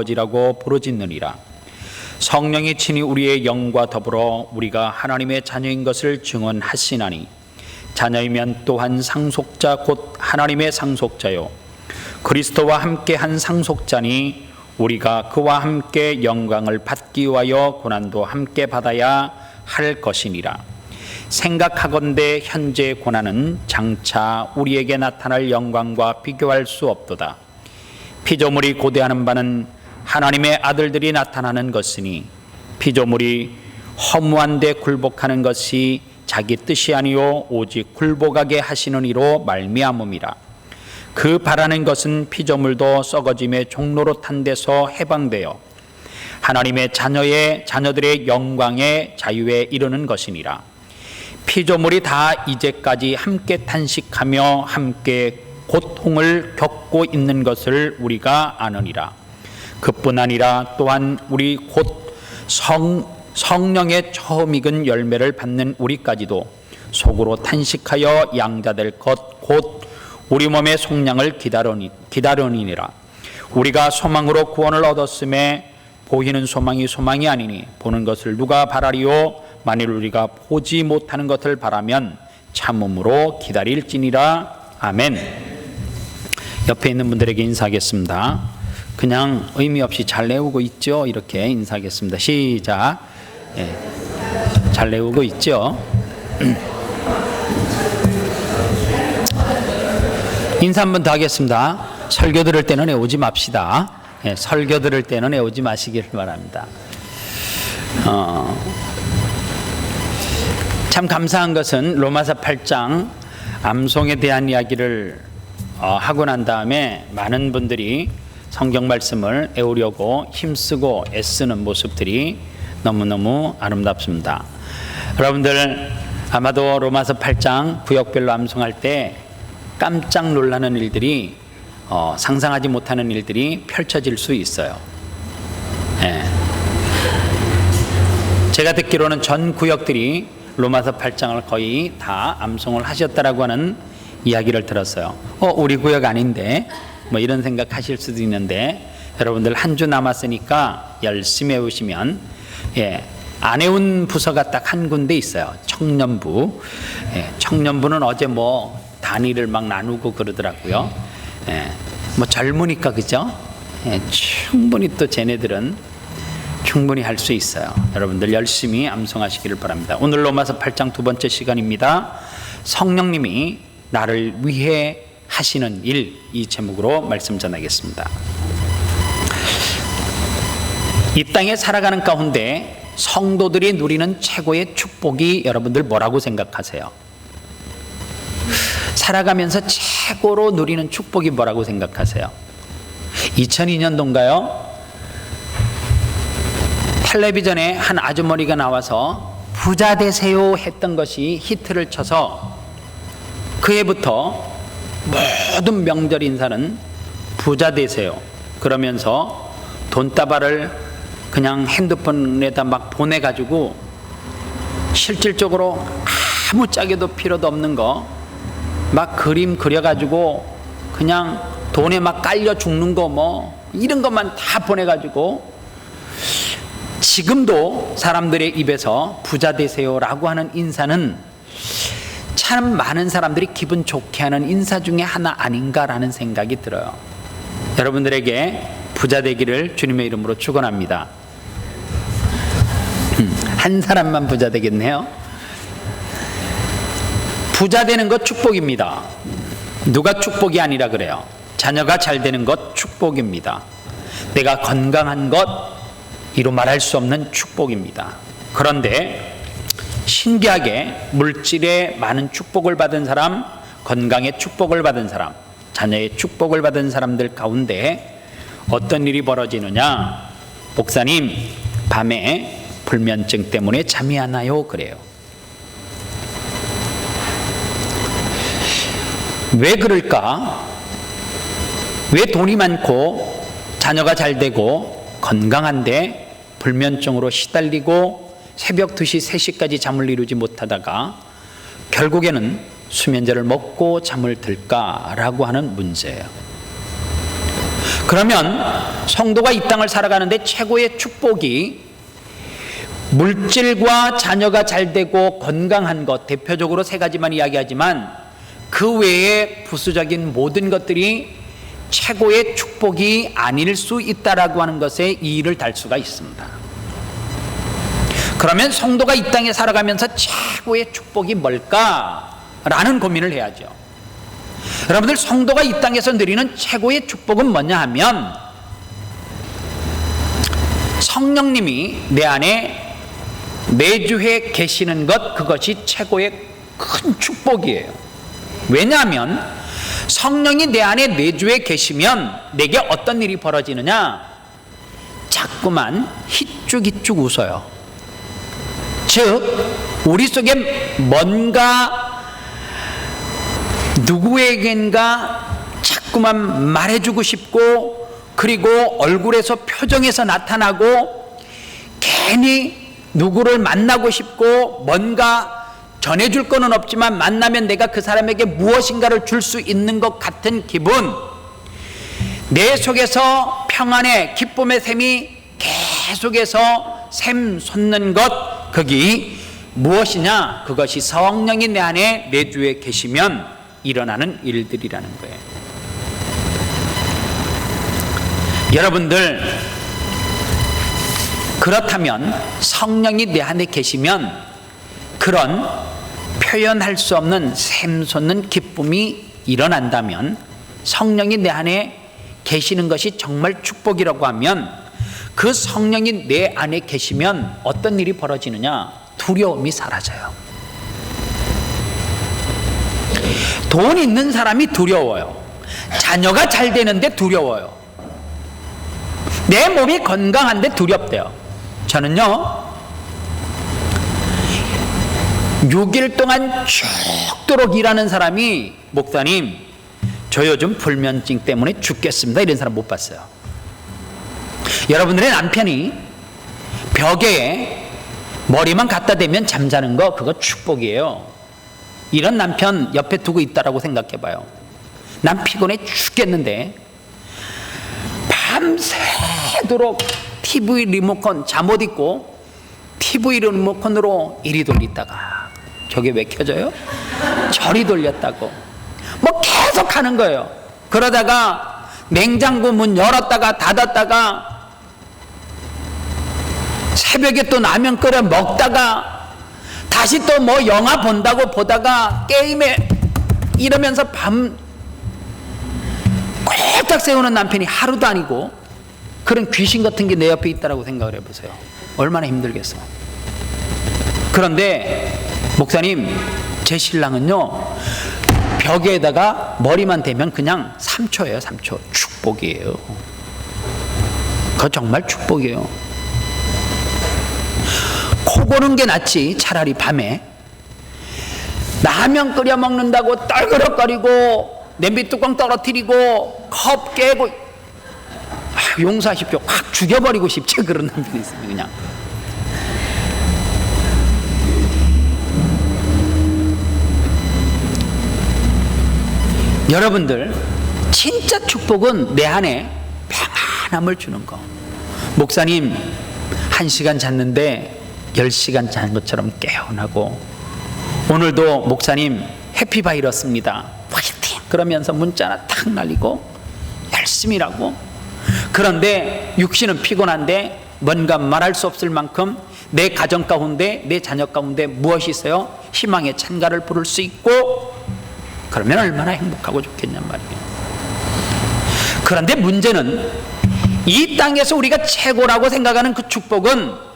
아버지라고 부르짖느니라. 성령이 친히 우리의 영과 더불어 우리가 하나님의 자녀인 것을 증언하시나니 자녀이면 또한 상속자 곧 하나님의 상속자요 그리스도와 함께 한 상속자니 우리가 그와 함께 영광을 받기 위하여 고난도 함께 받아야 할 것이니라. 생각하건대 현재의 고난은 장차 우리에게 나타날 영광과 비교할 수 없도다. 피조물이 고대하는 바는 하나님의 아들들이 나타나는 것이니 피조물이 허무한 데 굴복하는 것이 자기 뜻이 아니요 오직 굴복하게 하시는 이로 말미암음이라. 그 바라는 것은 피조물도 썩어짐의 종로로 탄 데서 해방되어 하나님의 자녀들의 영광의 자유에 이르는 것이니라. 피조물이 다 이제까지 함께 탄식하며 함께 고통을 겪고 있는 것을 우리가 아느니라. 그뿐 아니라 또한 우리 곧 성령의 처음 익은 열매를 받는 우리까지도 속으로 탄식하여 양자될 것 곧 우리 몸의 속량을 기다려니라. 우리가 소망으로 구원을 얻었음에 보이는 소망이 아니니 보는 것을 누가 바라리요? 만일 우리가 보지 못하는 것을 바라면 참음으로 기다릴지니라. 아멘. 옆에 있는 분들에게 인사하겠습니다. 그냥 의미 없이 잘 내우고 있죠? 이렇게 인사하겠습니다. 시작. 네. 잘 내우고 있죠? 인사 한 번 더 하겠습니다. 설교 들을 때는 외우지 맙시다. 네, 설교 들을 때는 외우지 마시길 바랍니다. 참 감사한 것은 로마서 8장 암송에 대한 이야기를 하고 난 다음에 많은 분들이 성경 말씀을 외우려고 힘쓰고 애쓰는 모습들이 너무너무 아름답습니다. 여러분들 아마도 로마서 8장 구역별로 암송할 때 깜짝 놀라는 일들이 상상하지 못하는 일들이 펼쳐질 수 있어요. 네. 제가 듣기로는 전 구역들이 로마서 8장을 거의 다 암송을 하셨다라고 하는 이야기를 들었어요. 우리 구역 아닌데 뭐 이런 생각하실 수도 있는데 여러분들 한 주 남았으니까 열심히 외우시면 안 외운 부서가 딱 한 군데 있어요. 청년부. 청년부는 어제 뭐 단위를 막 나누고 그러더라고요. 뭐 젊으니까 그죠? 충분히 또 쟤네들은 충분히 할 수 있어요. 여러분들 열심히 암송하시기를 바랍니다. 오늘 로마서 8장 두 번째 시간입니다. 성령님이 나를 위해 하시는 일, 이 제목으로 말씀 전하겠습니다. 이 땅에 살아가는 가운데 성도들이 누리는 최고의 축복이 여러분들 뭐라고 생각하세요? 살아가면서 최고로 누리는 축복이 뭐라고 생각하세요? 2002년도인가요? 텔레비전에 한 아주머니가 나와서 부자 되세요 했던 것이 히트를 쳐서 그 해부터 모든 명절 인사는 부자 되세요 그러면서 돈다발을 그냥 핸드폰에다 막 보내가지고 실질적으로 아무짝에도 필요도 없는 거 막 그림 그려가지고 그냥 돈에 막 깔려 죽는 거 뭐 이런 것만 다 보내가지고 지금도 사람들의 입에서 부자 되세요라고 하는 인사는 참 많은 사람들이 기분 좋게 하는 인사 중에 하나 아닌가라는 생각이 들어요. 여러분들에게 부자 되기를 주님의 이름으로 축원합니다. 한 사람만 부자 되겠네요. 부자 되는 것 축복입니다. 누가 축복이 아니라 그래요? 자녀가 잘 되는 것 축복입니다. 내가 건강한 것 이루 말할 수 없는 축복입니다. 그런데 신기하게 물질에 많은 축복을 받은 사람, 건강의 축복을 받은 사람, 자녀의 축복을 받은 사람들 가운데 어떤 일이 벌어지느냐? 목사님, 밤에 불면증 때문에 잠이 안 와요. 그래요. 왜 그럴까? 왜 돈이 많고 자녀가 잘 되고 건강한데 불면증으로 시달리고 새벽 2시, 3시까지 잠을 이루지 못하다가 결국에는 수면제를 먹고 잠을 들까라고 하는 문제예요. 그러면 성도가 이 땅을 살아가는데 최고의 축복이 물질과 자녀가 잘 되고 건강한 것, 대표적으로 세 가지만 이야기하지만 그 외에 부수적인 모든 것들이 최고의 축복이 아닐 수 있다라고 하는 것에 이의를 달 수가 있습니다. 그러면 성도가 이 땅에 살아가면서 최고의 축복이 뭘까라는 고민을 해야죠. 여러분들, 성도가 이 땅에서 누리는 최고의 축복은 뭐냐 하면 성령님이 내 안에 내주해 계시는 것, 그것이 최고의 큰 축복이에요. 왜냐하면 성령이 내 안에 내주해 계시면 내게 어떤 일이 벌어지느냐? 자꾸만 희쭉희쭉 웃어요. 즉 우리 속에 뭔가 누구에겐가 자꾸만 말해주고 싶고, 그리고 얼굴에서 표정에서 나타나고, 괜히 누구를 만나고 싶고, 뭔가 전해줄 거는 없지만 만나면 내가 그 사람에게 무엇인가를 줄 수 있는 것 같은 기분, 내 속에서 평안의 기쁨의 샘이 계속해서 샘솟는 것, 그게 무엇이냐? 그것이 성령이 내 안에 내주해 계시면 일어나는 일들이라는 거예요. 여러분들, 그렇다면 성령이 내 안에 계시면 그런 표현할 수 없는 샘솟는 기쁨이 일어난다면, 성령이 내 안에 계시는 것이 정말 축복이라고 하면, 그 성령이 내 안에 계시면 어떤 일이 벌어지느냐? 두려움이 사라져요. 돈 있는 사람이 두려워요. 자녀가 잘 되는데 두려워요. 내 몸이 건강한데 두렵대요. 저는요, 6일 동안 죽도록 일하는 사람이, 목사님 저 요즘 불면증 때문에 죽겠습니다, 이런 사람 못 봤어요. 여러분들의 남편이 벽에 머리만 갖다 대면 잠자는 거, 그거 축복이에요. 이런 남편 옆에 두고 있다라고 생각해 봐요. 난 피곤해 죽겠는데 밤새도록 TV 리모컨 잠옷 입고 TV 리모컨으로 이리 돌리다가 저게 왜 켜져요? 저리 돌렸다고 뭐 계속 하는 거예요. 그러다가 냉장고 문 열었다가 닫았다가 새벽에 또 라면 끓여 먹다가 다시 또 뭐 영화 본다고 보다가 게임에 이러면서 밤 꼴딱 세우는 남편이 하루도 아니고 그런 귀신 같은 게 내 옆에 있다라고 생각을 해보세요. 얼마나 힘들겠어. 그런데 목사님, 제 신랑은요, 벽에다가 머리만 대면 그냥 3초예요 3초. 축복이에요. 그거 정말 축복이에요. 코 고는 게 낫지. 차라리 밤에 라면 끓여 먹는다고 떨그럭거리고 냄비 뚜껑 떨어뜨리고 컵 깨고, 용서하십시오, 확 죽여버리고 싶지. 그런 남편이 있으면 그냥. 여러분들, 진짜 축복은 내 안에 평안함을 주는 거. 목사님 1시간 잤는데 10시간 잔 것처럼 깨어나고, 오늘도 목사님 해피바이러스입니다, 화이팅! 그러면서 문자 하나 탁 날리고 열심히 일하고, 그런데 육신은 피곤한데 뭔가 말할 수 없을 만큼 내 가정 가운데, 내 자녀 가운데 무엇이 있어요? 희망의 찬가를 부를 수 있고, 그러면 얼마나 행복하고 좋겠냔 말이에요. 그런데 문제는 이 땅에서 우리가 최고라고 생각하는 그 축복은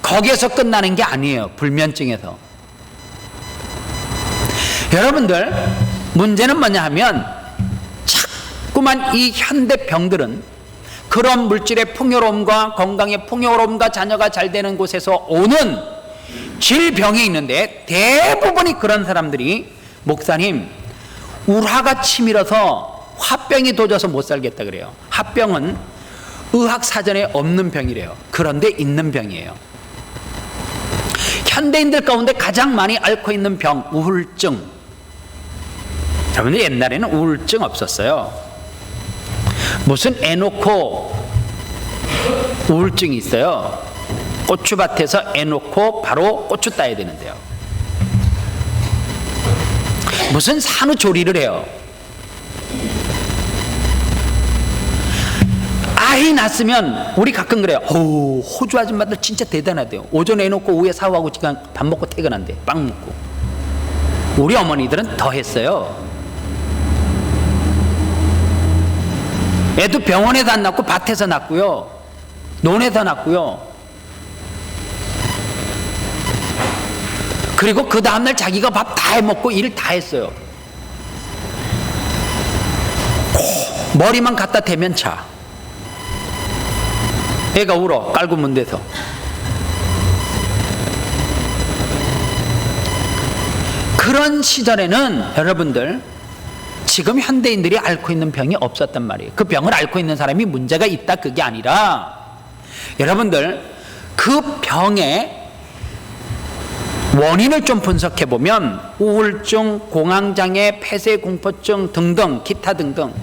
거기에서 끝나는 게 아니에요. 불면증에서. 여러분들, 문제는 뭐냐 하면 자꾸만 이 현대병들은 그런 물질의 풍요로움과 건강의 풍요로움과 자녀가 잘 되는 곳에서 오는 질병이 있는데, 대부분이 그런 사람들이 목사님 울화가 치밀어서 화병이 도져서 못 살겠다 그래요. 화병은 의학 사전에 없는 병이래요. 그런데 있는 병이에요. 현대인들 가운데 가장 많이 앓고 있는 병, 우울증. 여러분들, 옛날에는 우울증 없었어요. 무슨 애 놓고 우울증이 있어요. 고추밭에서 애 놓고 바로 고추 따야 되는데요. 무슨 산후조리를 해요. 아이 낳았으면 우리 가끔 그래요. 호주 아줌마들 진짜 대단하대요. 오전에 애 놓고 오후에 사고하고 지금 밥 먹고 퇴근한대. 빵 먹고. 우리 어머니들은 더 했어요. 애도 병원에서 안 낳고 밭에서 낳고요, 논에서 낳고요. 그리고 그 다음날 자기가 밥 다 해먹고 일 다 했어요. 머리만 갖다 대면 자. 애가 울어, 깔고 문대서. 그런 시절에는 여러분들, 지금 현대인들이 앓고 있는 병이 없었단 말이에요. 그 병을 앓고 있는 사람이 문제가 있다, 그게 아니라 여러분들, 그 병의 원인을 좀 분석해 보면 우울증, 공황장애, 폐쇄공포증 등등, 기타 등등.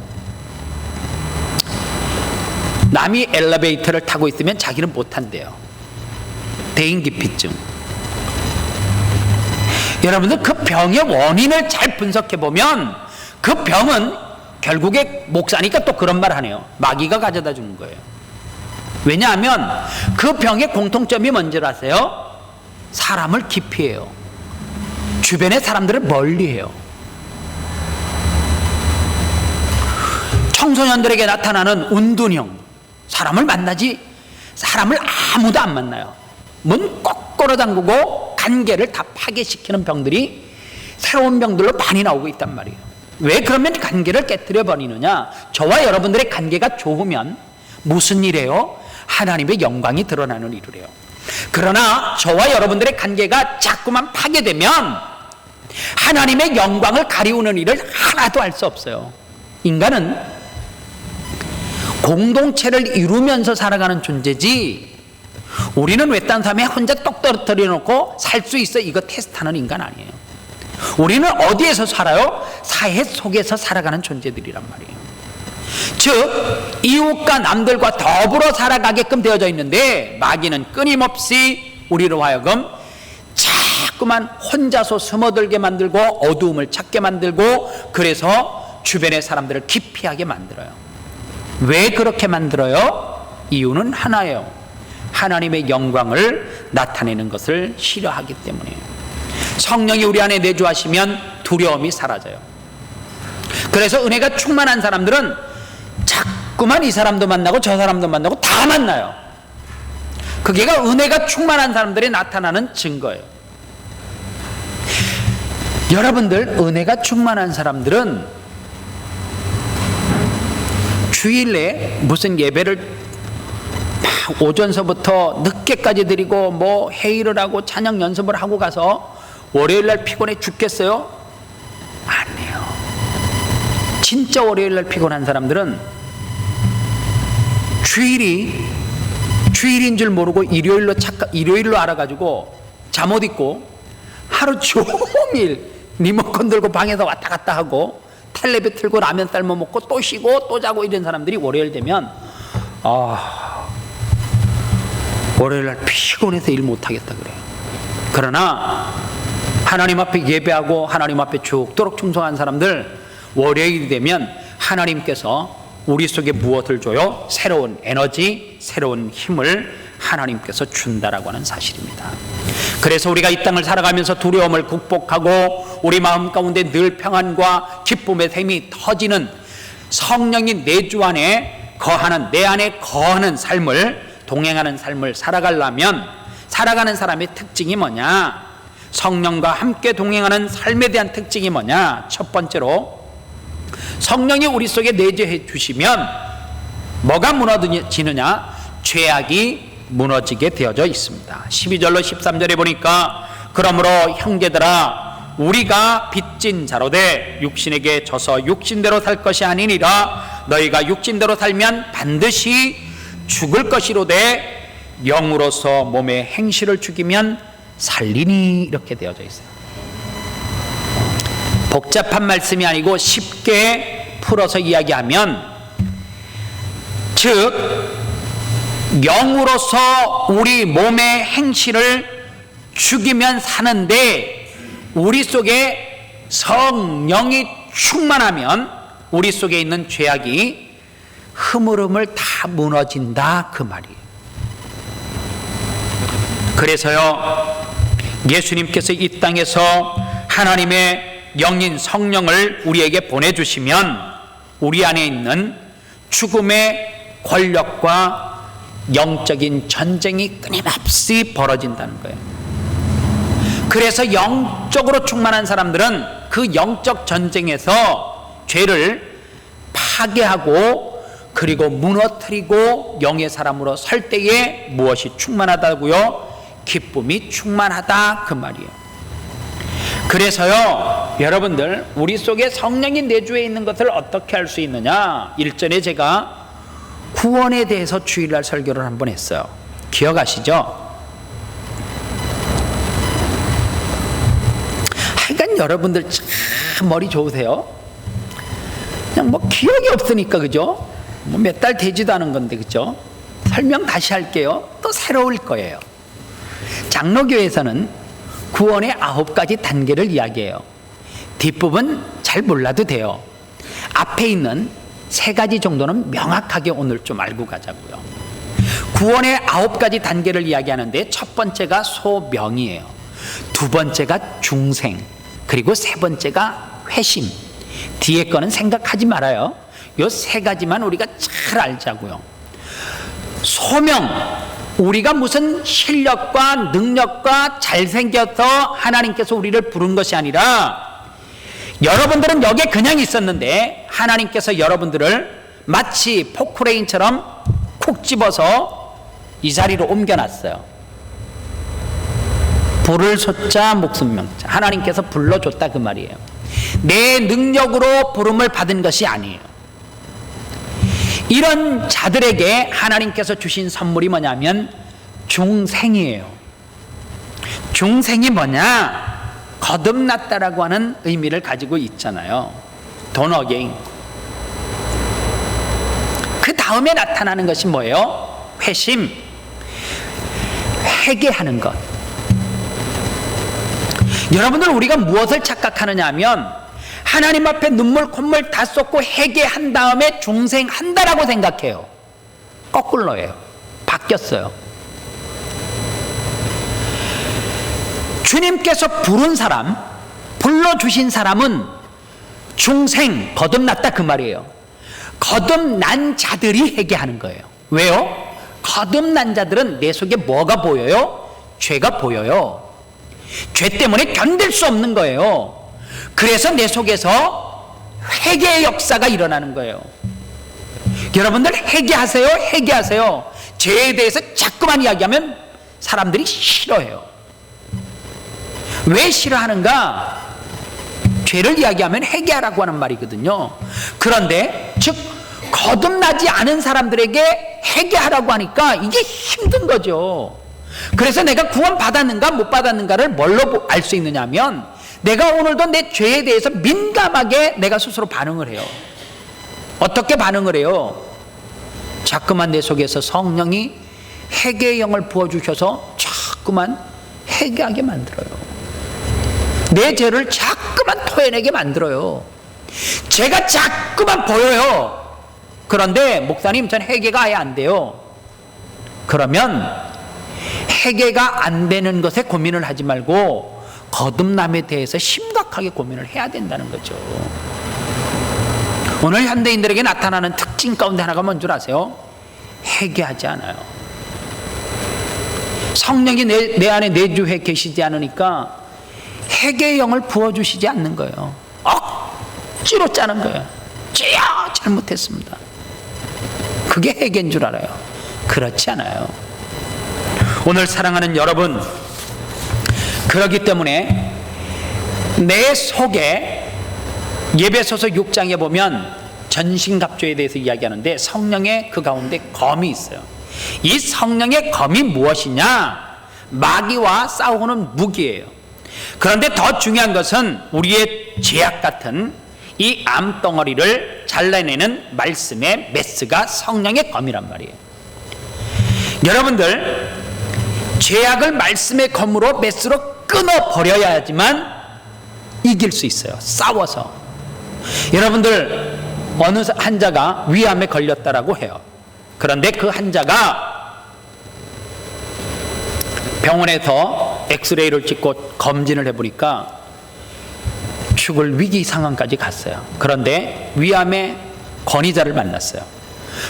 남이 엘리베이터를 타고 있으면 자기는 못 탄대요. 대인기피증. 여러분들, 그 병의 원인을 잘 분석해 보면 그 병은 결국에 목사니까 또 그런 말 하네요. 마귀가 가져다 주는 거예요. 왜냐하면 그 병의 공통점이 뭔지 아세요? 사람을 기피해요. 주변의 사람들을 멀리해요. 청소년들에게 나타나는 운둔형, 사람을 아무도 안 만나요. 문 꼭 걸어 잠그고 관계를 다 파괴시키는 병들이 새로운 병들로 많이 나오고 있단 말이에요. 왜 그러면 관계를 깨뜨려 버리느냐? 저와 여러분들의 관계가 좋으면 무슨 일이에요? 하나님의 영광이 드러나는 일을 해요. 그러나 저와 여러분들의 관계가 자꾸만 파괴되면 하나님의 영광을 가리우는 일을 하나도 할 수 없어요. 인간은 공동체를 이루면서 살아가는 존재지, 우리는 외딴 삶에 혼자 똑 떨어뜨려 놓고 살 수 있어, 이거 테스트하는 인간 아니에요. 우리는 어디에서 살아요? 사회 속에서 살아가는 존재들이란 말이에요. 즉, 이웃과 남들과 더불어 살아가게끔 되어져 있는데, 마귀는 끊임없이 우리로 하여금 자꾸만 혼자서 숨어들게 만들고 어두움을 찾게 만들고, 그래서 주변의 사람들을 기피하게 만들어요. 왜 그렇게 만들어요? 이유는 하나예요. 하나님의 영광을 나타내는 것을 싫어하기 때문이에요. 성령이 우리 안에 내주하시면 두려움이 사라져요. 그래서 은혜가 충만한 사람들은 자꾸만 이 사람도 만나고 저 사람도 만나고 다 만나요. 그게 은혜가 충만한 사람들이 나타나는 증거예요. 여러분들, 은혜가 충만한 사람들은 주일에 무슨 예배를 오전서부터 늦게까지 드리고 뭐 회의를 하고 찬양 연습을 하고 가서 월요일날 피곤해 죽겠어요? 아니에요. 진짜 월요일날 피곤한 사람들은 주일인 줄 모르고 일요일로 알아가지고 잠옷 입고 하루 종일 리모컨 들고 방에서 왔다 갔다 하고 텔레비 틀고 라면 삶아 먹고 또 쉬고 또 자고 이런 사람들이 월요일 되면 월요일날 피곤해서 일 못하겠다 그래요. 그러나 하나님 앞에 예배하고 하나님 앞에 죽도록 충성한 사람들, 월요일이 되면 하나님께서 우리 속에 무엇을 줘요? 새로운 에너지, 새로운 힘을 하나님께서 준다라고 하는 사실입니다. 그래서 우리가 이 땅을 살아가면서 두려움을 극복하고 우리 마음 가운데 늘 평안과 기쁨의 샘이 터지는 성령이 내 주 안에 거하는, 내 안에 거하는 삶을, 동행하는 삶을 살아가려면 살아가는 사람의 특징이 뭐냐? 성령과 함께 동행하는 삶에 대한 특징이 뭐냐? 첫 번째로, 성령이 우리 속에 내재해 주시면 뭐가 무너지느냐? 죄악이 무너지게 되어져 있습니다. 12절로 13절에 보니까, 그러므로 형제들아, 우리가 빚진 자로되 육신에게 져서 육신대로 살 것이 아니니라. 너희가 육신대로 살면 반드시 죽을 것이로되 영으로서 몸의 행실을 죽이면 살리니. 이렇게 되어져 있어요. 복잡한 말씀이 아니고 쉽게 풀어서 이야기하면, 즉 영으로서 우리 몸의 행실을 죽이면 사는데, 우리 속에 성령이 충만하면 우리 속에 있는 죄악이 흐물흐물 다 무너진다, 그 말이에요. 그래서요, 예수님께서 이 땅에서 하나님의 영인 성령을 우리에게 보내주시면 우리 안에 있는 죽음의 권력과 영적인 전쟁이 끊임없이 벌어진다는 거예요. 그래서 영적으로 충만한 사람들은 그 영적 전쟁에서 죄를 파괴하고 그리고 무너뜨리고 영의 사람으로 설 때에 무엇이 충만하다고요? 기쁨이 충만하다, 그 말이에요. 그래서요, 여러분들, 우리 속에 성령이 내주에 있는 것을 어떻게 알 수 있느냐? 일전에 제가 구원에 대해서 주일날 설교를 한번 했어요. 기억하시죠? 하여간 여러분들 참 머리 좋으세요. 그냥 뭐 기억이 없으니까, 그죠? 뭐 몇 달 되지도 않은 건데, 그죠? 설명 다시 할게요. 또 새로울 거예요. 장로교에서는 구원의 9가지 단계를 이야기해요. 뒷부분 잘 몰라도 돼요. 앞에 있는 3가지 정도는 명확하게 오늘 좀 알고 가자고요. 구원의 9가지 단계를 이야기하는데, 첫 번째가 소명이에요. 두 번째가 중생, 그리고 세 번째가 회심. 뒤에 거는 생각하지 말아요. 요 3가지만 우리가 잘 알자고요. 소명, 우리가 무슨 실력과 능력과 잘생겨서 하나님께서 우리를 부른 것이 아니라, 여러분들은 여기에 그냥 있었는데 하나님께서 여러분들을 마치 포크레인처럼 콕 집어서 이 자리로 옮겨놨어요. 부를 소자 목숨 명자, 하나님께서 불러줬다, 그 말이에요. 내 능력으로 부름을 받은 것이 아니에요. 이런 자들에게 하나님께서 주신 선물이 뭐냐면 중생이에요. 중생이 뭐냐? 거듭났다라고 하는 의미를 가지고 있잖아요. born again. 그 다음에 나타나는 것이 뭐예요? 회심, 회개하는 것. 여러분들, 우리가 무엇을 착각하느냐 하면 하나님 앞에 눈물 콧물 다 쏟고 회개한 다음에 중생한다라고 생각해요. 거꾸로예요. 바뀌었어요. 주님께서 부른 사람, 불러주신 사람은 중생, 거듭났다, 그 말이에요. 거듭난 자들이 회개하는 거예요. 왜요? 거듭난 자들은 내 속에 뭐가 보여요? 죄가 보여요. 죄 때문에 견딜 수 없는 거예요. 그래서 내 속에서 회개의 역사가 일어나는 거예요. 여러분들 회개하세요. 회개하세요. 죄에 대해서 자꾸만 이야기하면 사람들이 싫어해요. 왜 싫어하는가? 죄를 이야기하면 회개하라고 하는 말이거든요. 그런데 즉 거듭나지 않은 사람들에게 회개하라고 하니까 이게 힘든 거죠. 그래서 내가 구원 받았는가 못 받았는가를 뭘로 알 수 있느냐 하면, 내가 오늘도 내 죄에 대해서 민감하게 내가 스스로 반응을 해요. 어떻게 반응을 해요? 자꾸만 내 속에서 성령이 회개의 영을 부어주셔서 자꾸만 회개하게 만들어요. 내 죄를 자꾸만 토해내게 만들어요. 죄가 자꾸만 보여요. 그런데 목사님, 전 회개가 아예 안 돼요. 그러면 회개가 안 되는 것에 고민을 하지 말고 거듭남에 대해서 심각하게 고민을 해야 된다는 거죠. 오늘 현대인들에게 나타나는 특징 가운데 하나가 뭔 줄 아세요? 회개하지 않아요. 성령이 내 안에 내주해 계시지 않으니까 회개의 영을 부어주시지 않는 거예요. 억지로 짜는 거예요. 죄야, 잘못했습니다. 그게 회개인 줄 알아요. 그렇지 않아요. 오늘 사랑하는 여러분, 그렇기 때문에 내 속에 예배소서 6장에 보면 전신갑주에 대해서 이야기하는데 성령의 그 가운데 검이 있어요. 이 성령의 검이 무엇이냐? 마귀와 싸우는 무기예요. 그런데 더 중요한 것은 우리의 죄악 같은 이 암덩어리를 잘라내는 말씀의 메스가 성령의 검이란 말이에요. 여러분들, 죄악을 말씀의 검으로 메스로 끊어버려야지만 이길 수 있어요. 싸워서. 여러분들, 어느 환자가 위암에 걸렸다라고 해요. 그런데 그 환자가 병원에서 엑스레이를 찍고 검진을 해보니까 죽을 위기 상황까지 갔어요. 그런데 위암의 권위자를 만났어요.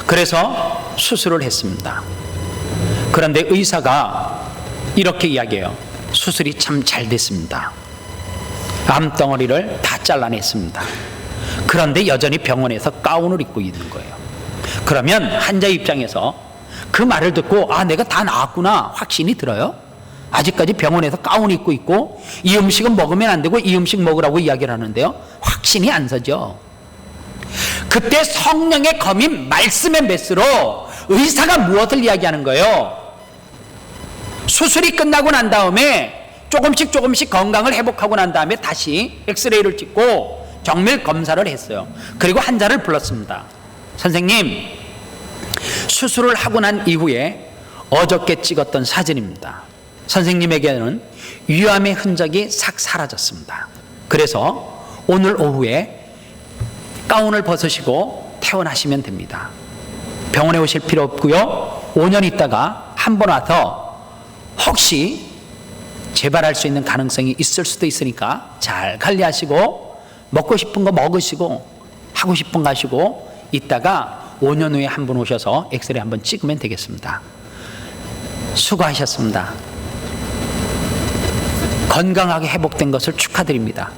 그래서 수술을 했습니다. 그런데 의사가 이렇게 이야기해요. 수술이 참 잘 됐습니다. 암덩어리를 다 잘라냈습니다. 그런데 여전히 병원에서 가운을 입고 있는 거예요. 그러면 환자 입장에서 그 말을 듣고 내가 다 나았구나 확신이 들어요? 아직까지 병원에서 가운 입고 있고 이 음식은 먹으면 안 되고 이 음식 먹으라고 이야기를 하는데요, 확신이 안 서죠. 그때 성령의 검인 말씀의 메스로 의사가 무엇을 이야기하는 거예요? 수술이 끝나고 난 다음에 조금씩 건강을 회복하고 난 다음에 다시 엑스레이를 찍고 정밀 검사를 했어요. 그리고 환자를 불렀습니다. 선생님, 수술을 하고 난 이후에 어저께 찍었던 사진입니다. 선생님에게는 위암의 흔적이 싹 사라졌습니다. 그래서 오늘 오후에 가운을 벗으시고 퇴원하시면 됩니다. 병원에 오실 필요 없고요. 5년 있다가 한번 와서 혹시 재발할 수 있는 가능성이 있을 수도 있으니까 잘 관리하시고 먹고 싶은 거 먹으시고 하고 싶은 거 하시고 있다가 5년 후에 한번 오셔서 엑스레이 한번 찍으면 되겠습니다. 수고하셨습니다. 건강하게 회복된 것을 축하드립니다.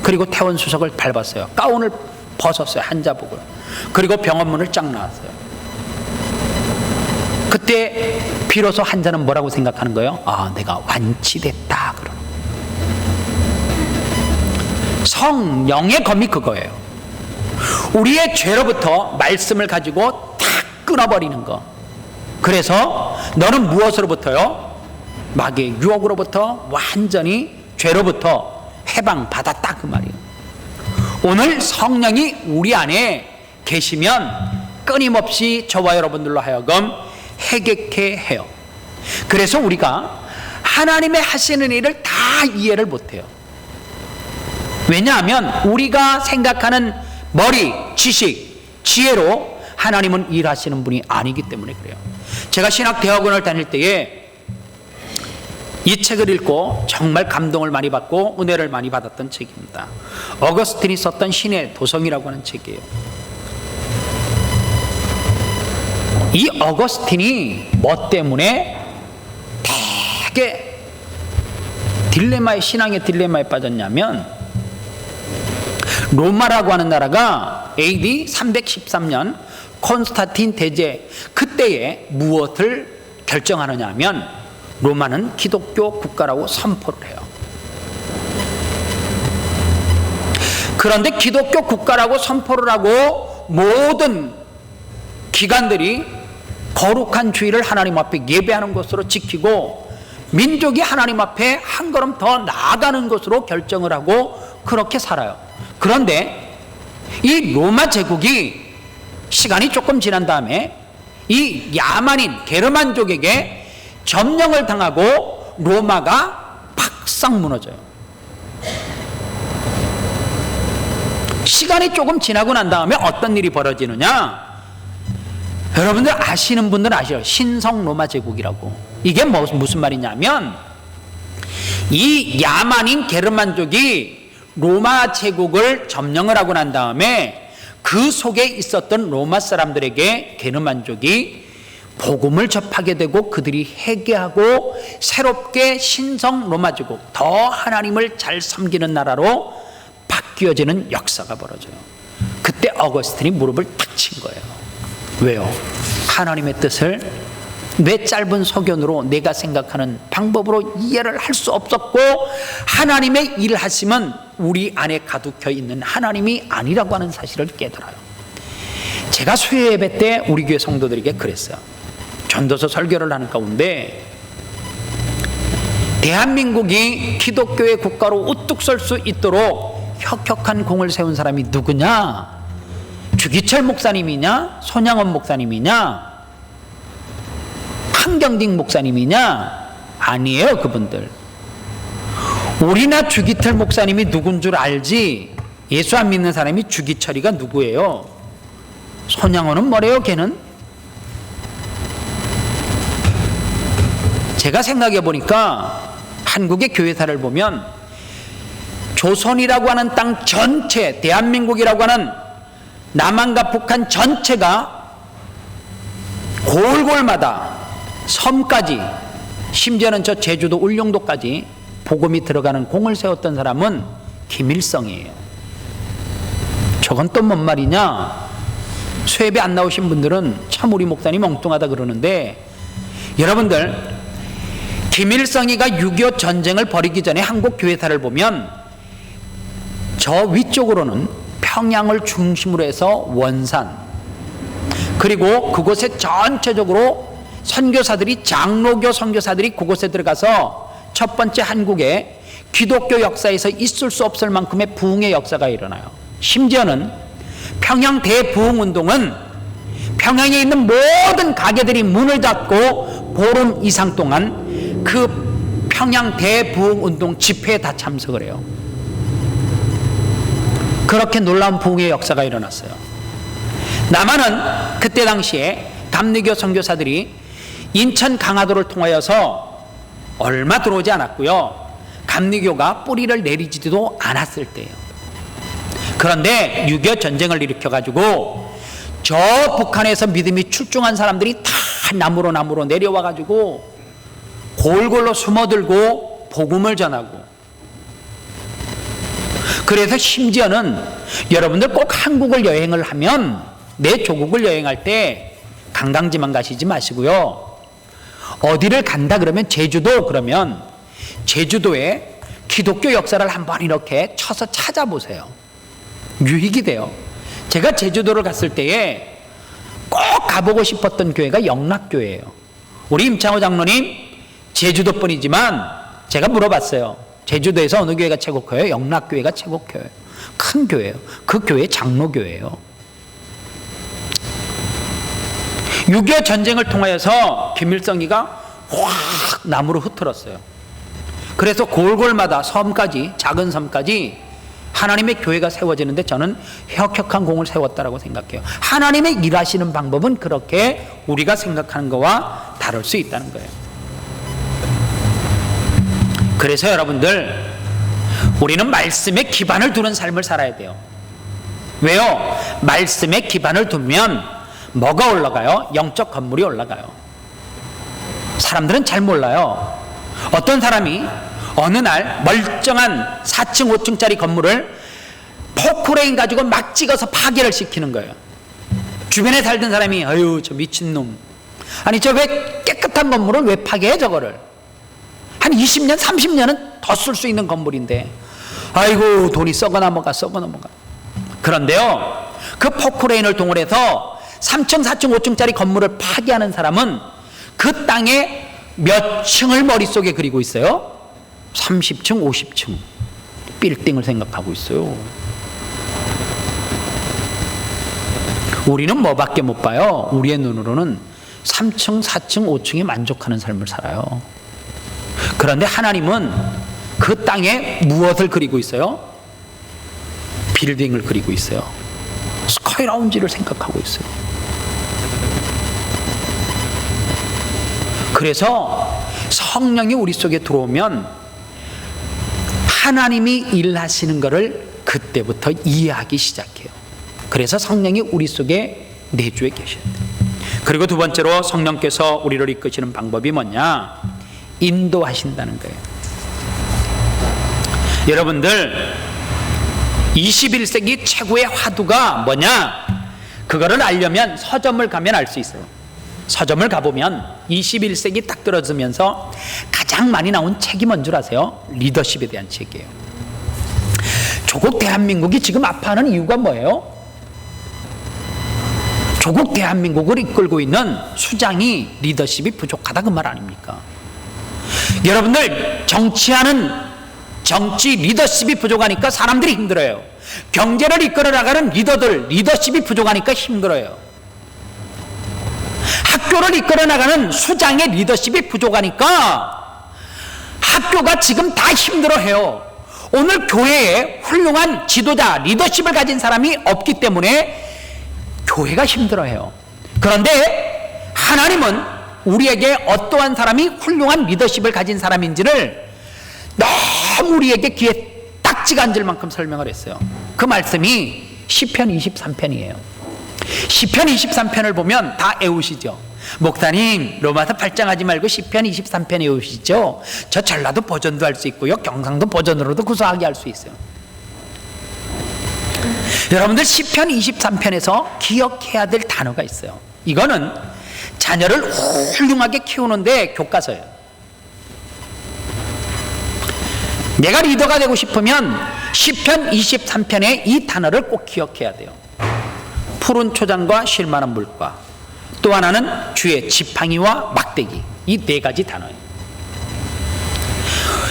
그리고 퇴원 수석을 밟았어요. 가운을 벗었어요. 환자복을. 그리고 병원 문을 쫙 나왔어요. 그때 비로소 환자는 뭐라고 생각하는 거예요? 내가 완치됐다. 그러는 성령의 검이 그거예요. 우리의 죄로부터 말씀을 가지고 탁 끊어버리는 거. 그래서 너는 무엇으로부터요? 마귀의 유혹으로부터 완전히 죄로부터 해방받았다 그 말이에요. 오늘 성령이 우리 안에 계시면 끊임없이 저와 여러분들로 하여금 해결케 해요. 그래서 우리가 하나님의 하시는 일을 다 이해를 못해요. 왜냐하면 우리가 생각하는 머리, 지식, 지혜로 하나님은 일하시는 분이 아니기 때문에 그래요. 제가 신학대학원을 다닐 때에 이 책을 읽고 정말 감동을 많이 받고 은혜를 많이 받았던 책입니다. 어거스틴이 썼던 신의 도성이라고 하는 책이에요. 이 어거스틴이 뭐 때문에 되게 신앙의 딜레마에 빠졌냐면, 로마라고 하는 나라가 AD 313년 콘스탄틴 대제 그때에 무엇을 결정하느냐 하면 로마는 기독교 국가라고 선포를 해요. 그런데 기독교 국가라고 선포를 하고 모든 기관들이 거룩한 주의를 하나님 앞에 예배하는 것으로 지키고 민족이 하나님 앞에 한 걸음 더 나아가는 것으로 결정을 하고 그렇게 살아요. 그런데 이 로마 제국이 시간이 조금 지난 다음에 이 야만인 게르만족에게 점령을 당하고 로마가 팍싹 무너져요. 시간이 조금 지나고 난 다음에 어떤 일이 벌어지느냐? 여러분들 아시는 분들은 아시죠? 신성 로마 제국이라고. 이게 무슨 말이냐면, 이 야만인 게르만족이 로마 제국을 점령을 하고 난 다음에 그 속에 있었던 로마 사람들에게 게르만족이 복음을 접하게 되고 그들이 회개하고 새롭게 신성 로마 제국, 더 하나님을 잘 섬기는 나라로 바뀌어지는 역사가 벌어져요. 그때 어거스틴이 무릎을 탁 친 거예요. 왜요? 하나님의 뜻을 내 짧은 소견으로 내가 생각하는 방법으로 이해를 할 수 없었고, 하나님의 일을 하시면 우리 안에 가득혀 있는 하나님이 아니라고 하는 사실을 깨달아요. 제가 수요 예배 때 우리 교회 성도들에게 그랬어요. 전도서 설교를 하는 가운데 대한민국이 기독교의 국가로 우뚝 설 수 있도록 혁혁한 공을 세운 사람이 누구냐? 주기철 목사님이냐? 손양원 목사님이냐? 한경딩 목사님이냐? 아니에요, 그분들. 우리나 주기철 목사님이 누군 줄 알지, 예수 안 믿는 사람이 주기철이가 누구예요? 손양원은 뭐래요, 걔는? 제가 생각해 보니까 한국의 교회사를 보면 조선이라고 하는 땅 전체, 대한민국이라고 하는 남한과 북한 전체가 골골마다 섬까지, 심지어는 저 제주도 울릉도까지 복음이 들어가는 공을 세웠던 사람은 김일성이에요. 저건 또 뭔 말이냐? 수협에 안 나오신 분들은 참 우리 목사님 엉뚱하다 그러는데, 여러분들, 김일성이가 6.25 전쟁을 벌이기 전에 한국 교회사를 보면 저 위쪽으로는 평양을 중심으로 해서 원산, 그리고 그곳에 전체적으로 선교사들이, 장로교 선교사들이 그곳에 들어가서 첫 번째 한국의 기독교 역사에서 있을 수 없을 만큼의 부흥의 역사가 일어나요. 심지어는 평양 대부흥운동은 평양에 있는 모든 가게들이 문을 닫고 보름 이상 동안 그 평양 대부흥운동 집회에 다 참석을 해요. 그렇게 놀라운 부흥의 역사가 일어났어요. 남한은 그때 당시에 감리교 선교사들이 인천 강화도를 통하여서 얼마 들어오지 않았고요, 감리교가 뿌리를 내리지도 않았을 때예요. 그런데 6.25 전쟁을 일으켜가지고 저 북한에서 믿음이 출중한 사람들이 다 나무로 내려와가지고 골골로 숨어들고 복음을 전하고, 그래서 심지어는 여러분들 꼭 한국을 여행을 하면, 내 조국을 여행할 때 관광지만 가시지 마시고요, 어디를 간다 그러면 제주도, 그러면 제주도에 기독교 역사를 한번 이렇게 쳐서 찾아보세요. 유익이 돼요. 제가 제주도를 갔을 때에 꼭 가보고 싶었던 교회가 영락교회예요. 우리 임창호 장로님 제주도 분이지만 제가 물어봤어요. 제주도에서 어느 교회가 최고 커요? 영락교회가 최고 커요. 큰 교회예요. 그 교회 장로교회예요. 6.25 전쟁을 통하여서 김일성이가 확 남으로 흩어졌어요. 그래서 골골마다 섬까지, 작은 섬까지 하나님의 교회가 세워지는데 저는 혁혁한 공을 세웠다라고 생각해요. 하나님의 일하시는 방법은 그렇게 우리가 생각하는 것과 다를 수 있다는 거예요. 그래서 여러분들, 우리는 말씀에 기반을 두는 삶을 살아야 돼요. 왜요? 말씀에 기반을 두면 뭐가 올라가요? 영적 건물이 올라가요. 사람들은 잘 몰라요. 어떤 사람이 어느 날 멀쩡한 4층 5층짜리 건물을 포크레인 가지고 막 찍어서 파괴를 시키는 거예요. 주변에 살던 사람이 아유 저 미친놈, 아니 저 왜 깨끗한 건물을 왜 파괴해 저거를, 한 20년 30년은 더 쓸 수 있는 건물인데 아이고 돈이 썩어 넘어가. 그런데요, 그 포크레인을 동원해서 3층 4층 5층짜리 건물을 파괴하는 사람은 그 땅에 몇 층을 머릿속에 그리고 있어요? 30층 50층 빌딩을 생각하고 있어요. 우리는 뭐밖에 못 봐요? 우리의 눈으로는 3층 4층 5층에 만족하는 삶을 살아요. 그런데 하나님은 그 땅에 무엇을 그리고 있어요? 빌딩을 그리고 있어요. 스카이라운지를 생각하고 있어요. 그래서 성령이 우리 속에 들어오면 하나님이 일하시는 것을 그때부터 이해하기 시작해요. 그래서 성령이 우리 속에 내주에 계셔야 돼요. 그리고 두 번째로 성령께서 우리를 이끄시는 방법이 뭐냐? 인도하신다는 거예요. 여러분들, 21세기 최고의 화두가 뭐냐? 그거를 알려면 서점을 가면 알 수 있어요. 서점을 가보면 21세기 딱 들어서면서 가장 많이 나온 책이 뭔 줄 아세요? 리더십에 대한 책이에요. 조국 대한민국이 지금 아파하는 이유가 뭐예요? 조국 대한민국을 이끌고 있는 수장이 리더십이 부족하다 그 말 아닙니까? 여러분들, 정치하는 정치 리더십이 부족하니까 사람들이 힘들어요. 경제를 이끌어 나가는 리더십이 부족하니까 힘들어요. 학교를 이끌어 나가는 수장의 리더십이 부족하니까 학교가 지금 다 힘들어해요. 오늘 교회에 훌륭한 지도자, 리더십을 가진 사람이 없기 때문에 교회가 힘들어해요. 그런데 하나님은 우리에게 어떠한 사람이 훌륭한 리더십을 가진 사람인지를 너무 우리에게 귀에 딱지가 앉을 만큼 설명을 했어요. 그 말씀이 시편 23편이에요. 시편 23편을 보면 다 애우시죠. 목사님, 로마서 8장 하지 말고 시편 23편 외우시죠. 저 전라도 버전도 할 수 있고요, 경상도 버전으로도 구수하게 할 수 있어요. 여러분들 시편 23편에서 기억해야 될 단어가 있어요. 이거는 자녀를 훌륭하게 키우는데 교과서예요. 내가 리더가 되고 싶으면 시편 23편의 이 단어를 꼭 기억해야 돼요. 푸른 초장과 쉴만한 물가, 또 하나는 주의 지팡이와 막대기, 이 네 가지 단어예요.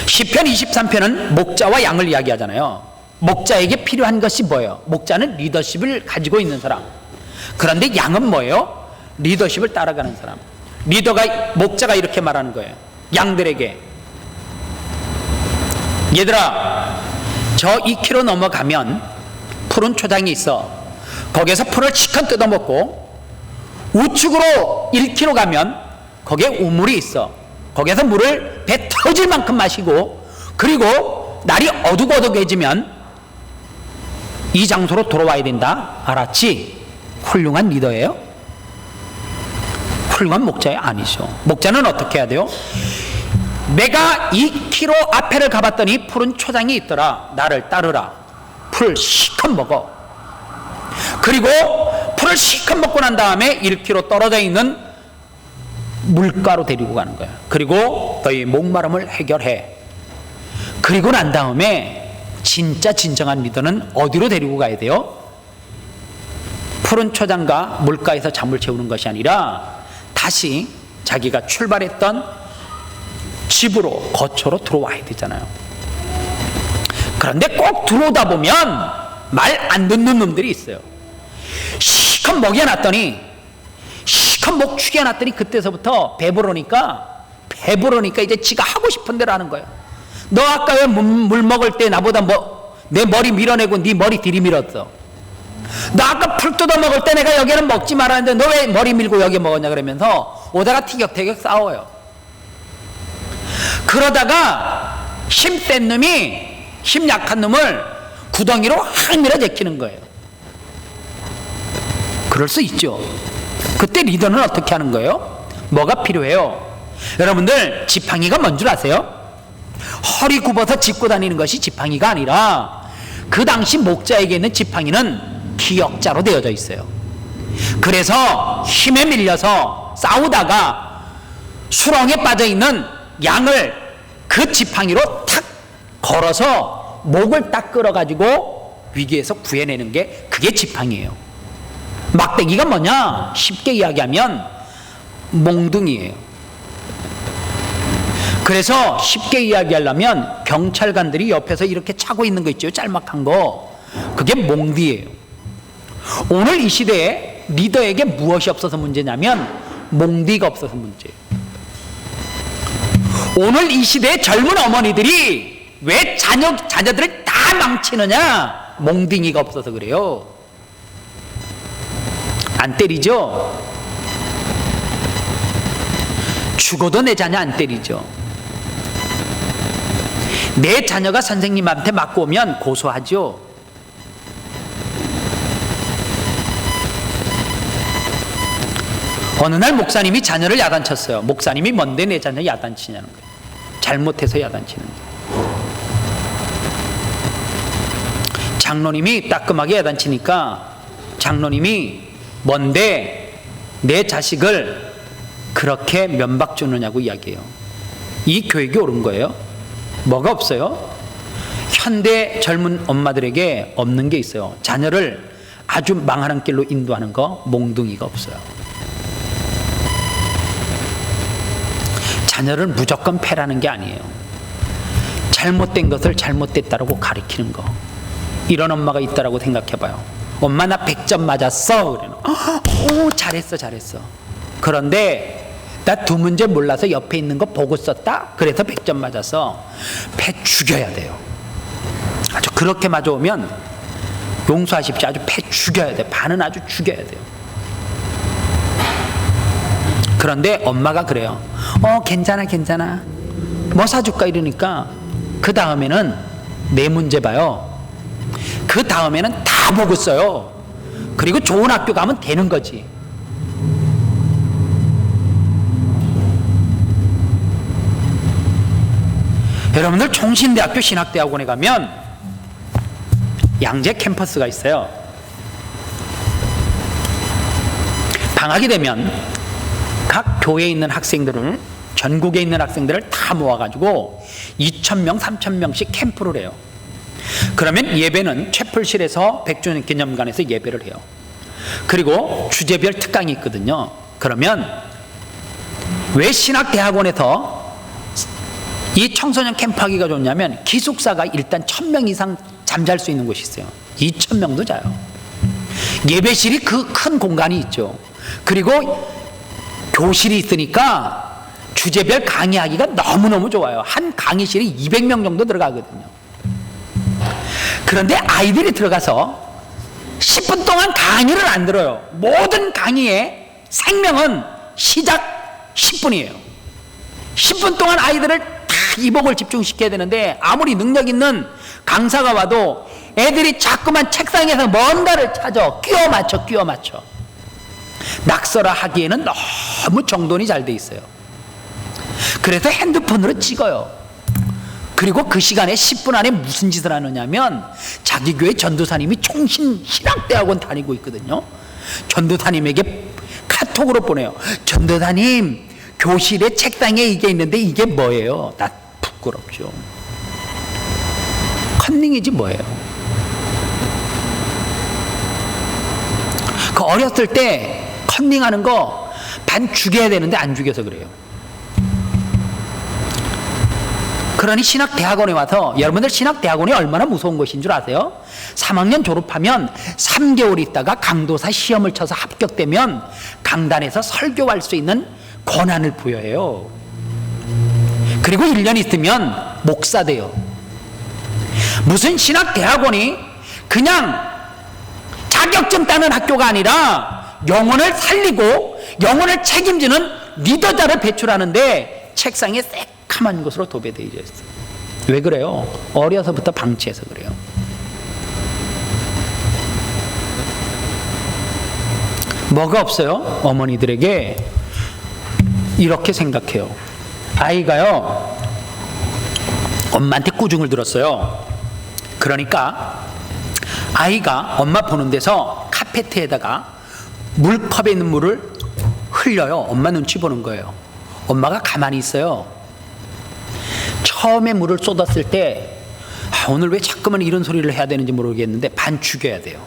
시편 23편은 목자와 양을 이야기하잖아요. 목자에게 필요한 것이 뭐예요? 목자는 리더십을 가지고 있는 사람. 그런데 양은 뭐예요? 리더십을 따라가는 사람. 목자가 이렇게 말하는 거예요. 양들에게, 얘들아, 저 2km 넘어가면 푸른 초장이 있어. 거기에서 풀을 치컷 뜯어먹고, 우측으로 1km 가면 거기에 우물이 있어. 거기에서 물을 배 터질 만큼 마시고, 그리고 날이 어둑어둑해지면 이 장소로 돌아와야 된다. 알았지? 훌륭한 리더예요? 훌륭한 목자예요? 아니죠. 목자는 어떻게 해야 돼요? 내가 2km 앞에를 가봤더니 푸른 초장이 있더라. 나를 따르라. 풀 실컷 먹어. 그리고 풀을 실컷 먹고 난 다음에 1km 떨어져 있는 물가로 데리고 가는 거야. 그리고 너희 목마름을 해결해. 그리고 난 다음에 진짜 진정한 리더는 어디로 데리고 가야 돼요? 푸른 초장과 물가에서 잠을 채우는 것이 아니라 다시 자기가 출발했던 집으로, 거처로 들어와야 되잖아요. 그런데 꼭 들어오다 보면 말 안 듣는 놈들이 있어요. 실컷 먹여놨더니, 실컷 목 축여놨더니 그때서부터 배부르니까 이제 지가 하고 싶은 대로 하는 거예요. 너 아까 왜 물 먹을 때 나보다 내 머리 밀어내고 네 머리 들이밀었어. 너 아까 풀 뜯어 먹을 때 내가 여기는 먹지 말았는데 너 왜 머리 밀고 여기 먹었냐 그러면서 오다가 티격태격 싸워요. 그러다가 힘센 놈이 힘 약한 놈을 구덩이로 확 밀어 제끼는 거예요. 그럴 수 있죠. 그때 리더는 어떻게 하는 거예요? 뭐가 필요해요? 여러분들, 지팡이가 뭔 줄 아세요? 허리 굽어서 짚고 다니는 것이 지팡이가 아니라 그 당시 목자에게 있는 지팡이는 기역자로 되어져 있어요. 그래서 힘에 밀려서 싸우다가 수렁에 빠져있는 양을 그 지팡이로 탁 걸어서 목을 딱 끌어가지고 위기에서 구해내는 게 그게 지팡이에요. 막대기가 뭐냐? 쉽게 이야기하면 몽둥이에요. 그래서 쉽게 이야기하려면 경찰관들이 옆에서 이렇게 차고 있는 거 있죠, 짤막한 거. 그게 몽디예요. 오늘 이 시대에 리더에게 무엇이 없어서 문제냐면 몽디가 없어서 문제예요. 오늘 이 시대의 젊은 어머니들이 왜 자녀들을 다 망치느냐? 몽딩이가 없어서 그래요. 안 때리죠? 죽어도 내 자녀 안 때리죠. 내 자녀가 선생님한테 맞고 오면 고소하죠. 어느 날 목사님이 자녀를 야단쳤어요. 목사님이 뭔데 내 자녀 야단치냐는 거예요. 잘못해서 야단치는 거예요. 장로님이 따끔하게 야단치니까 장로님이 뭔데 내 자식을 그렇게 면박 주느냐고 이야기해요. 이 교육이 옳은 거예요? 뭐가 없어요? 현대 젊은 엄마들에게 없는 게 있어요. 자녀를 아주 망하는 길로 인도하는 거, 몽둥이가 없어요. 자녀를 무조건 패라는 게 아니에요. 잘못된 것을 잘못됐다라고 가리키는 거. 이런 엄마가 있다라고 생각해봐요. 엄마 나 100점 맞았어. 그래요. 오, 잘했어. 그런데 나 2문제 몰라서 옆에 있는 거 보고 썼다. 그래서 100점 맞았어. 패 죽여야 돼요. 아주 그렇게 맞아오면 용서하십시오. 아주 패 죽여야 돼. 반은 아주 죽여야 돼요. 그런데 엄마가 그래요. 괜찮아. 뭐 사줄까 이러니까 그 다음에는 4문제 봐요. 그 다음에는 다 보고 써요. 그리고 좋은 학교 가면 되는 거지. 여러분들 총신대학교 신학대학원에 가면 양재 캠퍼스가 있어요. 방학이 되면 각 교회에 있는 학생들을, 전국에 있는 학생들을 다 모아가지고 2,000명, 3,000명씩 캠프를 해요. 그러면 예배는 채플실에서 100주년 기념관에서 예배를 해요. 그리고 주제별 특강이 있거든요. 그러면 왜 신학대학원에서 이 청소년 캠프하기가 좋냐면 기숙사가 일단 1,000명 이상 잠잘 수 있는 곳이 있어요. 2,000명도 자요. 예배실이 그 큰 공간이 있죠. 그리고 교실이 있으니까 주제별 강의하기가 너무너무 좋아요. 한 강의실에 200명 정도 들어가거든요. 그런데 아이들이 들어가서 10분 동안 강의를 안 들어요. 모든 강의의 생명은 시작 10분이에요. 10분 동안 아이들을 다 이목을 집중시켜야 되는데 아무리 능력 있는 강사가 와도 애들이 자꾸만 책상에서 뭔가를 찾아 끼워 맞춰. 낙서라 하기에는 너무 정돈이 잘 돼 있어요. 그래서 핸드폰으로 찍어요. 그리고 그 시간에 10분 안에 무슨 짓을 하느냐면 자기 교회 전도사님이 총신신학대학원 다니고 있거든요. 전도사님에게 카톡으로 보내요. 전도사님, 교실에 책상에 이게 있는데 이게 뭐예요? 나 부끄럽죠. 컨닝이지 뭐예요. 그 어렸을 때 컨닝하는 거 반 죽여야 되는데 안 죽여서 그래요. 그러니 신학대학원에 와서, 여러분들 신학대학원이 얼마나 무서운 것인 줄 아세요? 3학년 졸업하면 3개월 있다가 강도사 시험을 쳐서 합격되면 강단에서 설교할 수 있는 권한을 부여해요. 그리고 1년 있으면 목사 돼요. 무슨 신학대학원이 그냥 자격증 따는 학교가 아니라 영혼을 살리고 영혼을 책임지는 리더자를 배출하는데 책상에 새카만 것으로 도배되어 있어요. 왜 그래요? 어려서부터 방치해서 그래요. 뭐가 없어요? 어머니들에게 이렇게 생각해요. 아이가요, 엄마한테 꾸중을 들었어요. 그러니까 아이가 엄마 보는 데서 카페트에다가 물컵에 있는 물을 흘려요. 엄마 눈치 보는 거예요. 엄마가 가만히 있어요. 처음에 물을 쏟았을 때 오늘 왜 자꾸만 이런 소리를 해야 되는지 모르겠는데 반 죽여야 돼요.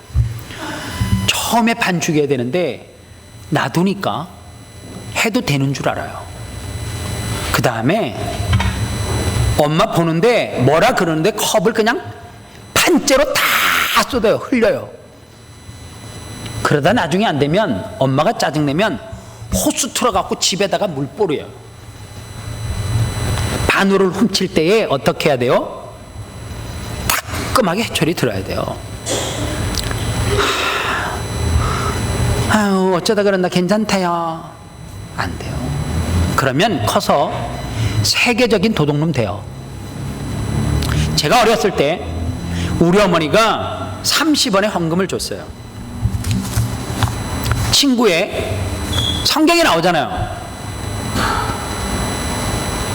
처음에 반 죽여야 되는데 놔두니까 해도 되는 줄 알아요. 그 다음에 엄마 보는데 뭐라 그러는데 컵을 그냥 판째로 다 쏟아요. 흘려요. 그러다 나중에 안 되면 엄마가 짜증내면 호수 틀어갖고 집에다가 물 뿌려요. 바늘을 훔칠 때에 어떻게 해야 돼요? 따끔하게 해초리 들어야 돼요. 아유, 어쩌다 그런다, 괜찮대요. 안 돼요. 그러면 커서 세계적인 도둑놈 돼요. 제가 어렸을 때 우리 어머니가 30원의 헌금을 줬어요. 친구의 성경에 나오잖아요.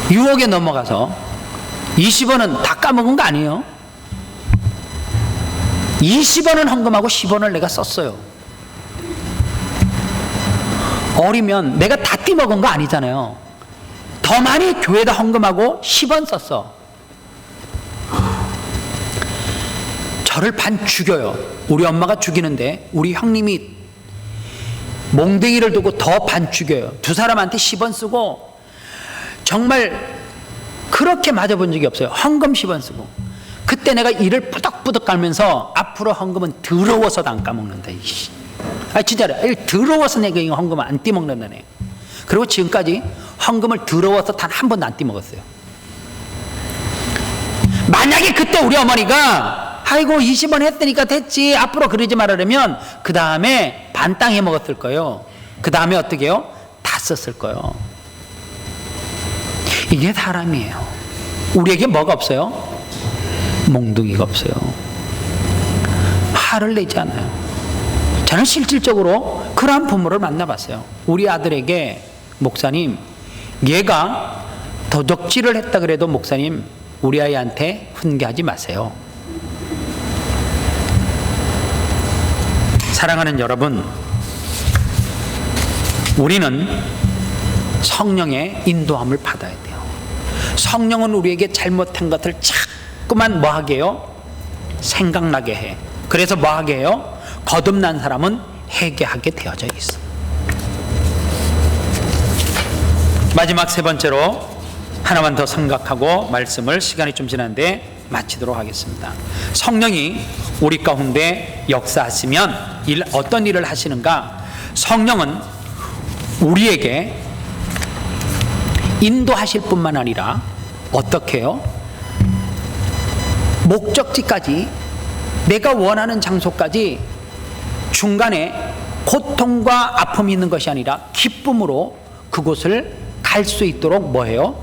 유혹에 넘어가서 20원은 다 까먹은 거 아니에요? 20원은 헌금하고 10원을 내가 썼어요. 어리면 내가 다 띠먹은 거 아니잖아요. 더 많이 교회에다 헌금하고 10원 썼어. 저를 반 죽여요. 우리 엄마가 죽이는데 우리 형님이 몽댕이를 두고 더 반 죽여요. 두 사람한테 10원 쓰고 정말 그 그렇게 맞아본 적이 없어요. 헌금 10원 쓰고. 그때 내가 이를 뿌덕뿌덕 깔면서 앞으로 헌금은 더러워서도 안 까먹는다. 진짜로. 더러워서 내가 이 헌금을 안 띠먹는다네. 그리고 지금까지 헌금을 더러워서 단 한 번도 안 띠먹었어요. 만약에 그때 우리 어머니가 아이고 20원 했으니까 됐지 앞으로 그러지 말으려면 그 다음에 반땅 해 먹었을 거예요. 그 다음에 어떻게 해요? 다 썼을 거예요. 이게 사람이에요. 우리에게 뭐가 없어요? 몽둥이가 없어요. 화를 내지 않아요. 저는 실질적으로 그러한 부모를 만나봤어요. 우리 아들에게 목사님, 얘가 도적질을 했다 그래도 목사님 우리 아이한테 훈계하지 마세요. 사랑하는 여러분, 우리는 성령의 인도함을 받아야 돼요. 성령은 우리에게 잘못한 것을 자꾸만 뭐하게 해요? 생각나게 해. 그래서 뭐하게 해요? 거듭난 사람은 회개하게 되어져 있어. 마지막 세 번째로 하나만 더 생각하고 말씀을 시간이 좀 지났는데 마치도록 하겠습니다. 성령이 우리 가운데 역사하시면 어떤 일을 하시는가? 성령은 우리에게 인도하실 뿐만 아니라 어떻게 해요? 목적지까지, 내가 원하는 장소까지 중간에 고통과 아픔이 있는 것이 아니라 기쁨으로 그곳을 갈 수 있도록 뭐해요?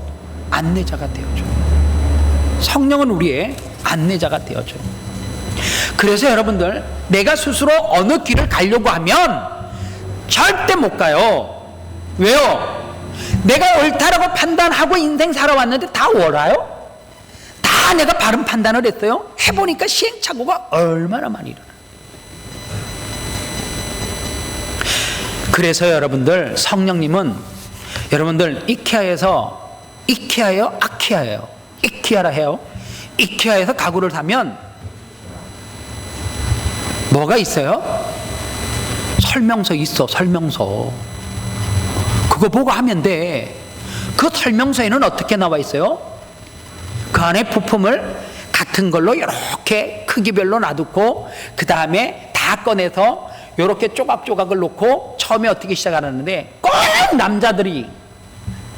안내자가 되어줘요. 성령은 우리의 안내자가 되어줘요. 그래서 여러분들, 내가 스스로 어느 길을 가려고 하면 절대 못 가요. 왜요? 내가 옳다라고 판단하고 인생 살아왔는데 다 옳아요? 다 내가 바른 판단을 했어요? 해보니까 시행착오가 얼마나 많이 일어나요. 그래서 여러분들, 성령님은 여러분들 이케아예요? 아키아예요? 이케아라 해요. 이케아에서 가구를 사면 뭐가 있어요? 설명서 있어. 설명서 그거 보고 하면 돼. 그 설명서에는 어떻게 나와 있어요? 그 안에 부품을 같은 걸로 이렇게 크기별로 놔두고 그 다음에 다 꺼내서 이렇게 조각조각을 놓고 처음에 어떻게 시작하는데 꼭 남자들이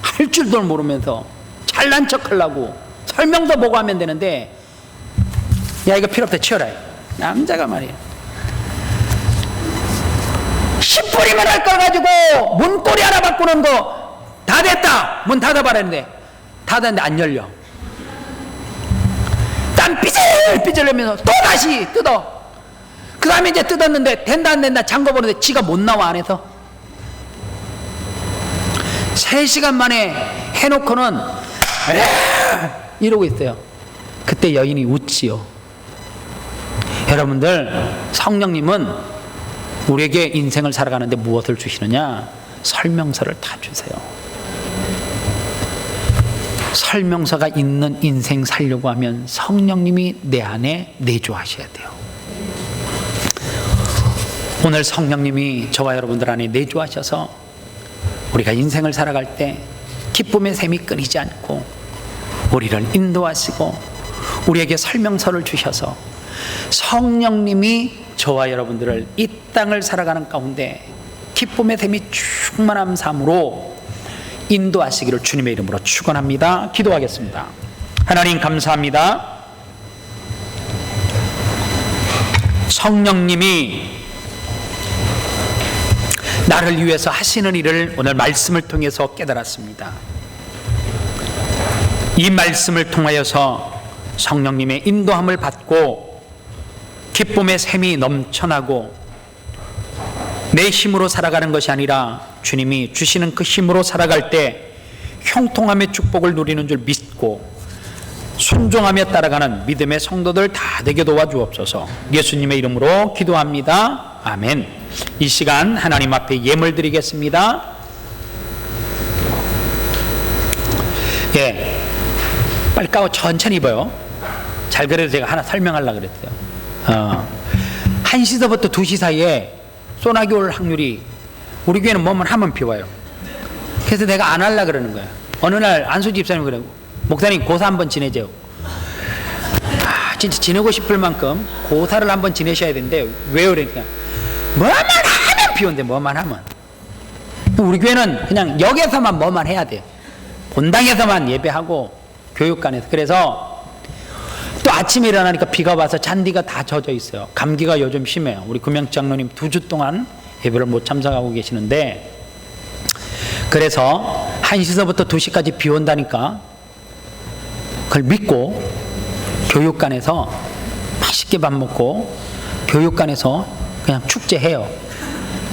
할 줄도 모르면서 잘난 척 하려고 설명서 보고 하면 되는데, 야 이거 필요 없다 치워라. 남자가 말이야 10불이면 할 걸 가지고 문고리 하나 바꾸는 거 다 됐다 문 닫아봐라 했는데 닫았는데 안 열려. 땀 삐질삐질 내면서 또 다시 뜯어. 그 다음에 이제 뜯었는데 된다 안 된다 잠궈보는데 지가 못 나와 안에서. 3시간 만에 해놓고는 이러고 있어요. 그때 여인이 웃지요. 여러분들, 성령님은 우리에게 인생을 살아가는데 무엇을 주시느냐? 설명서를 다 주세요. 설명서가 있는 인생 살려고 하면 성령님이 내 안에 내주하셔야 돼요. 오늘 성령님이 저와 여러분들 안에 내주하셔서 우리가 인생을 살아갈 때 기쁨의 샘이 끊이지 않고 우리를 인도하시고 우리에게 설명서를 주셔서 성령님이 저와 여러분들을 이 땅을 살아가는 가운데 기쁨의 샘이 충만한 삶으로 인도하시기를 주님의 이름으로 축원합니다. 기도하겠습니다. 하나님 감사합니다. 성령님이 나를 위해서 하시는 일을 오늘 말씀을 통해서 깨달았습니다. 이 말씀을 통하여서 성령님의 인도함을 받고 기쁨의 샘이 넘쳐나고 내 힘으로 살아가는 것이 아니라 주님이 주시는 그 힘으로 살아갈 때 형통함의 축복을 누리는 줄 믿고 순종하며 따라가는 믿음의 성도들 다 되게 도와주옵소서. 예수님의 이름으로 기도합니다. 아멘. 이 시간 하나님 앞에 예물 드리겠습니다. 빨리 까고 천천히 입어요. 잘 그래도 제가 하나 설명하려고 그랬어요. 1시서부터 2시 사이에 소나기 올 확률이, 우리 교회는 뭐만 하면 비 와요. 그래서 내가 안 하려고 그러는 거예요. 어느 날 안수 집사님 그러고, 목사님 고사 한번 지내죠. 진짜 지내고 싶을 만큼 고사를 한번 지내셔야 되는데 왜요? 그러니까 뭐만 하면 비 온대. 뭐만 하면. 우리 교회는 그냥 역에서만 뭐만 해야 돼요. 본당에서만 예배하고 교육관에서. 그래서 또 아침에 일어나니까 비가 와서 잔디가 다 젖어 있어요. 감기가 요즘 심해요. 우리 금영 장로님 2주 동안 예배를 못 참석하고 계시는데, 그래서 1시서부터 2시까지 비 온다니까 그걸 믿고 교육관에서 맛있게 밥 먹고 교육관에서 그냥 축제해요.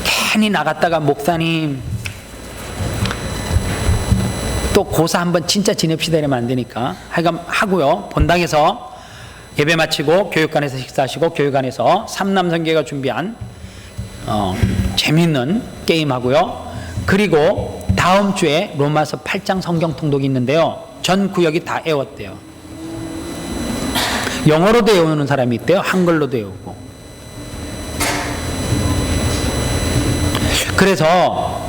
괜히 나갔다가 목사님 또 고사 한번 진짜 지냅시다 이러면 안 되니까 하여간 하고요. 본당에서 예배 마치고 교육관에서 식사하시고 교육관에서 삼남성계가 준비한 재미있는 게임 하고요. 그리고 다음 주에 로마서 8장 성경 통독이 있는데요. 전 구역이 다 외웠대요. 영어로도 외우는 사람이 있대요. 한글로도 외우고. 그래서